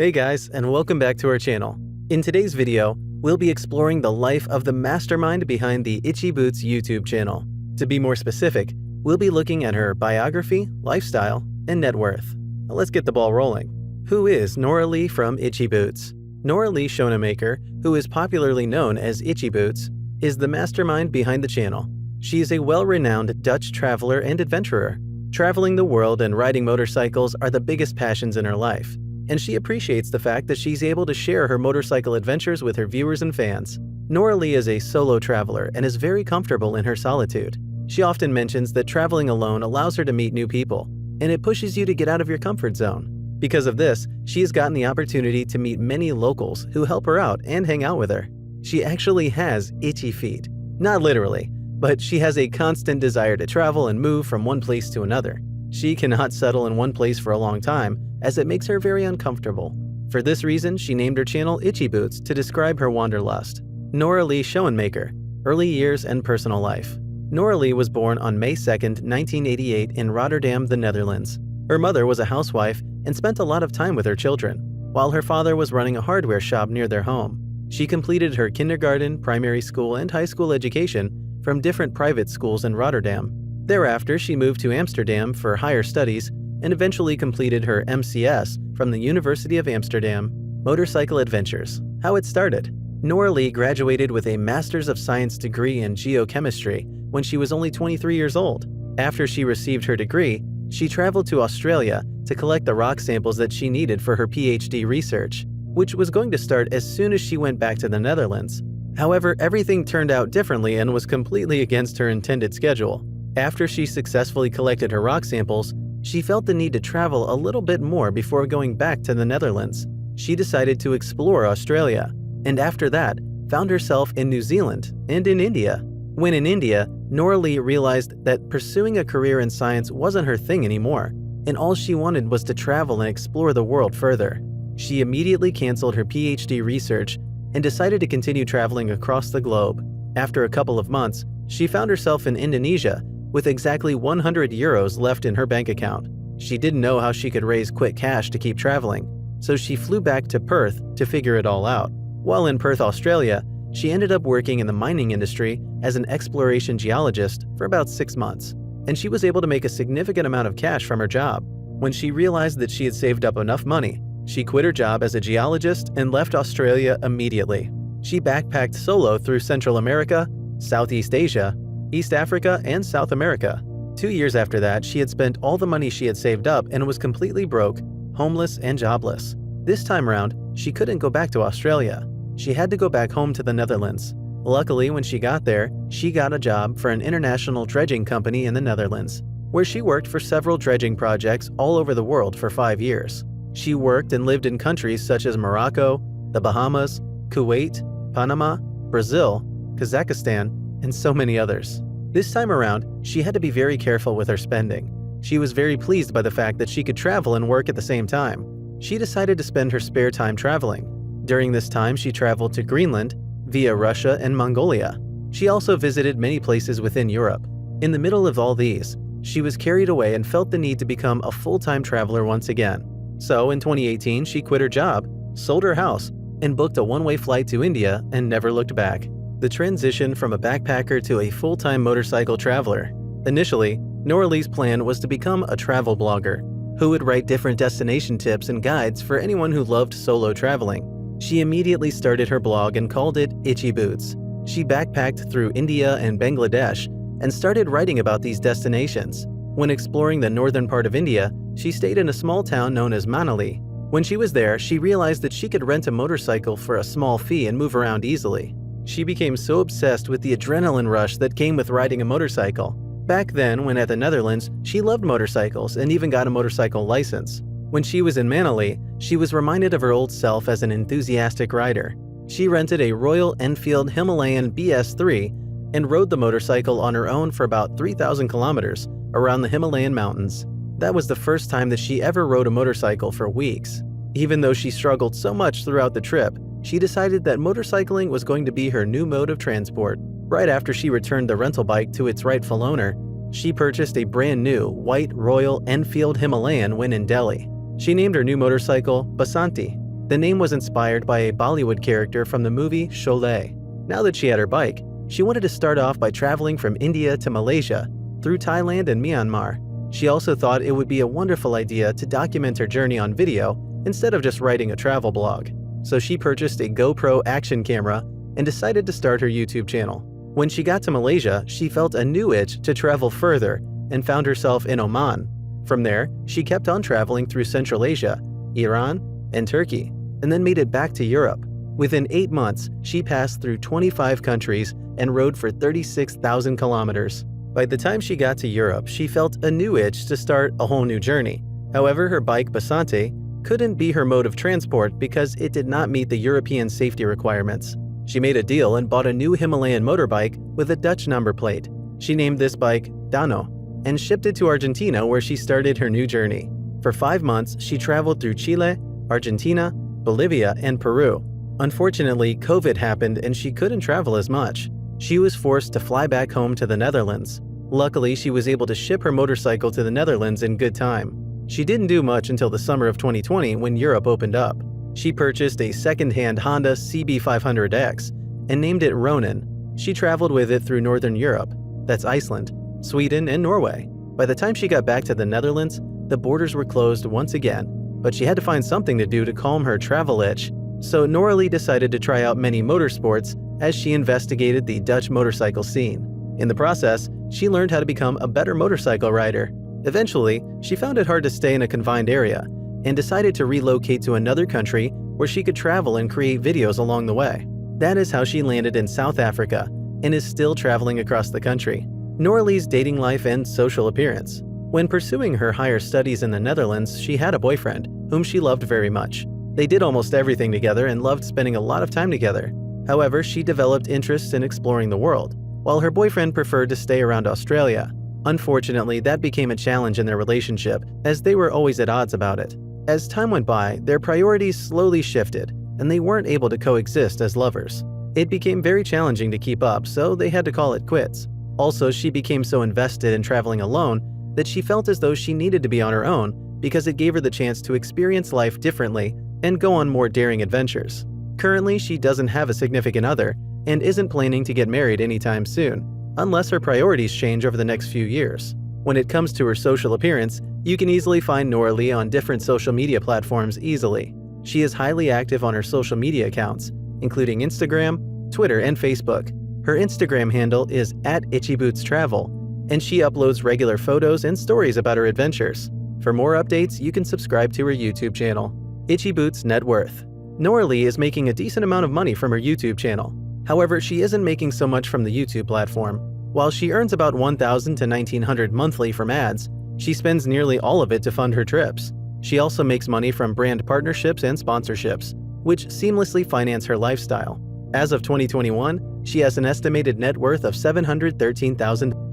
Hey guys, and welcome back to our channel. In today's video, we'll be exploring the life of the mastermind behind the Itchy Boots YouTube channel. To be more specific, we'll be looking at her biography, lifestyle, and net worth. Now let's get the ball rolling. Who is Nora Lee from Itchy Boots? Noraly Schoenmaker, who is popularly known as Itchy Boots, is the mastermind behind the channel. She is a well-renowned Dutch traveler and adventurer. Traveling the world and riding motorcycles are the biggest passions in her life, and she appreciates the fact that she's able to share her motorcycle adventures with her viewers and fans. Nora Lee is a solo traveler and is very comfortable in her solitude. She often mentions that traveling alone allows her to meet new people, and it pushes you to get out of your comfort zone. Because of this, she has gotten the opportunity to meet many locals who help her out and hang out with her. She actually has itchy feet. Not literally, but she has a constant desire to travel and move from one place to another. She cannot settle in one place for a long time, as it makes her very uncomfortable. For this reason, she named her channel Itchy Boots to describe her wanderlust. Noraly Schoenmaker, early years and personal life. Nora Lee was born on May 2, 1988 in Rotterdam, the Netherlands. Her mother was a housewife and spent a lot of time with her children, while her father was running a hardware shop near their home. She completed her kindergarten, primary school, and high school education from different private schools in Rotterdam. Thereafter, she moved to Amsterdam for higher studies and eventually completed her MCS from the University of Amsterdam. Motorcycle adventures. How it started. Nora Lee graduated with a Master's of Science degree in geochemistry when she was only 23 years old. After she received her degree, she traveled to Australia to collect the rock samples that she needed for her PhD research, which was going to start as soon as she went back to the Netherlands. However, everything turned out differently and was completely against her intended schedule. After she successfully collected her rock samples, she felt the need to travel a little bit more before going back to the Netherlands. She decided to explore Australia, and after that, found herself in New Zealand and in India. When in India, Nora Lee realized that pursuing a career in science wasn't her thing anymore, and all she wanted was to travel and explore the world further. She immediately canceled her PhD research and decided to continue traveling across the globe. After a couple of months, she found herself in Indonesia with exactly 100 euros left in her bank account. She didn't know how she could raise quick cash to keep traveling, so she flew back to Perth to figure it all out. While in Perth, Australia, she ended up working in the mining industry as an exploration geologist for about 6 months, and she was able to make a significant amount of cash from her job. When she realized that she had saved up enough money, she quit her job as a geologist and left Australia immediately. She backpacked solo through Central America, Southeast Asia, East Africa, and South America. 2 years after that, she had spent all the money she had saved up and was completely broke, homeless, and jobless. This time around, she couldn't go back to Australia. She had to go back home to the Netherlands. Luckily, when she got there, she got a job for an international dredging company in the Netherlands, where she worked for several dredging projects all over the world for 5 years. She worked and lived in countries such as Morocco, the Bahamas, Kuwait, Panama, Brazil, Kazakhstan, and so many others. This time around, she had to be very careful with her spending. She was very pleased by the fact that she could travel and work at the same time. She decided to spend her spare time traveling. During this time, she traveled to Greenland via Russia and Mongolia. She also visited many places within Europe. In the middle of all these, she was carried away and felt the need to become a full-time traveler once again. So in 2018, she quit her job, sold her house, and booked a one-way flight to India and never looked back. The transition from a backpacker to a full-time motorcycle traveler. Initially, Nora Lee's plan was to become a travel blogger who would write different destination tips and guides for anyone who loved solo traveling. She immediately started her blog and called it Itchy Boots. She backpacked through India and Bangladesh and started writing about these destinations. When exploring the northern part of India, she stayed in a small town known as Noraly. When she was there, she realized that she could rent a motorcycle for a small fee and move around easily. She became so obsessed with the adrenaline rush that came with riding a motorcycle. Back then, when at the Netherlands, she loved motorcycles and even got a motorcycle license. When she was in Noraly, she was reminded of her old self as an enthusiastic rider. She rented a Royal Enfield Himalayan BS3 and rode the motorcycle on her own for about 3,000 kilometers around the Himalayan mountains. That was the first time that she ever rode a motorcycle for weeks. Even though she struggled so much throughout the trip, she decided that motorcycling was going to be her new mode of transport. Right after she returned the rental bike to its rightful owner, she purchased a brand new white Royal Enfield Himalayan when in Delhi. She named her new motorcycle Basanti. The name was inspired by a Bollywood character from the movie Sholay. Now that she had her bike, she wanted to start off by traveling from India to Malaysia, through Thailand and Myanmar. She also thought it would be a wonderful idea to document her journey on video instead of just writing a travel blog. So she purchased a GoPro action camera and decided to start her YouTube channel. When she got to Malaysia, she felt a new itch to travel further and found herself in Oman. From there, she kept on traveling through Central Asia, Iran, and Turkey, and then made it back to Europe. Within 8 months, she passed through 25 countries and rode for 36,000 kilometers. By the time she got to Europe, she felt a new itch to start a whole new journey. However, her bike Basante couldn't be her mode of transport because it did not meet the European safety requirements. She made a deal and bought a new Himalayan motorbike with a Dutch number plate. She named this bike Dano and shipped it to Argentina, where she started her new journey. For 5 months, she traveled through Chile, Argentina, Bolivia, and Peru. Unfortunately, COVID happened and she couldn't travel as much. She was forced to fly back home to the Netherlands. Luckily, she was able to ship her motorcycle to the Netherlands in good time. She didn't do much until the summer of 2020 when Europe opened up. She purchased a second-hand Honda CB500X and named it Ronin. She traveled with it through Northern Europe, that's Iceland, Sweden, and Norway. By the time she got back to the Netherlands, the borders were closed once again, but she had to find something to do to calm her travel itch. So Nora Lee decided to try out many motorsports as she investigated the Dutch motorcycle scene. In the process, she learned how to become a better motorcycle rider. Eventually, she found it hard to stay in a confined area and decided to relocate to another country where she could travel and create videos along the way. That is how she landed in South Africa and is still traveling across the country. Nora Lee's dating life and social appearance. When pursuing her higher studies in the Netherlands, she had a boyfriend whom she loved very much. They did almost everything together and loved spending a lot of time together. However, she developed interests in exploring the world, while her boyfriend preferred to stay around Australia. Unfortunately, that became a challenge in their relationship, as they were always at odds about it. As time went by, their priorities slowly shifted, and they weren't able to coexist as lovers. It became very challenging to keep up, so they had to call it quits. Also, she became so invested in traveling alone that she felt as though she needed to be on her own because it gave her the chance to experience life differently and go on more daring adventures. Currently, she doesn't have a significant other and isn't planning to get married anytime soon, unless her priorities change over the next few years. When it comes to her social appearance, you can easily find Nora Lee on different social media platforms easily. She is highly active on her social media accounts, including Instagram, Twitter, and Facebook. Her Instagram handle is @ItchyBootsTravel, and she uploads regular photos and stories about her adventures. For more updates, you can subscribe to her YouTube channel. Itchy Boots Net Worth. Nora Lee is making a decent amount of money from her YouTube channel. However, she isn't making so much from the YouTube platform. While she earns about $1,000 to $1,900 monthly from ads, she spends nearly all of it to fund her trips. She also makes money from brand partnerships and sponsorships, which seamlessly finance her lifestyle. As of 2021, she has an estimated net worth of $713,000.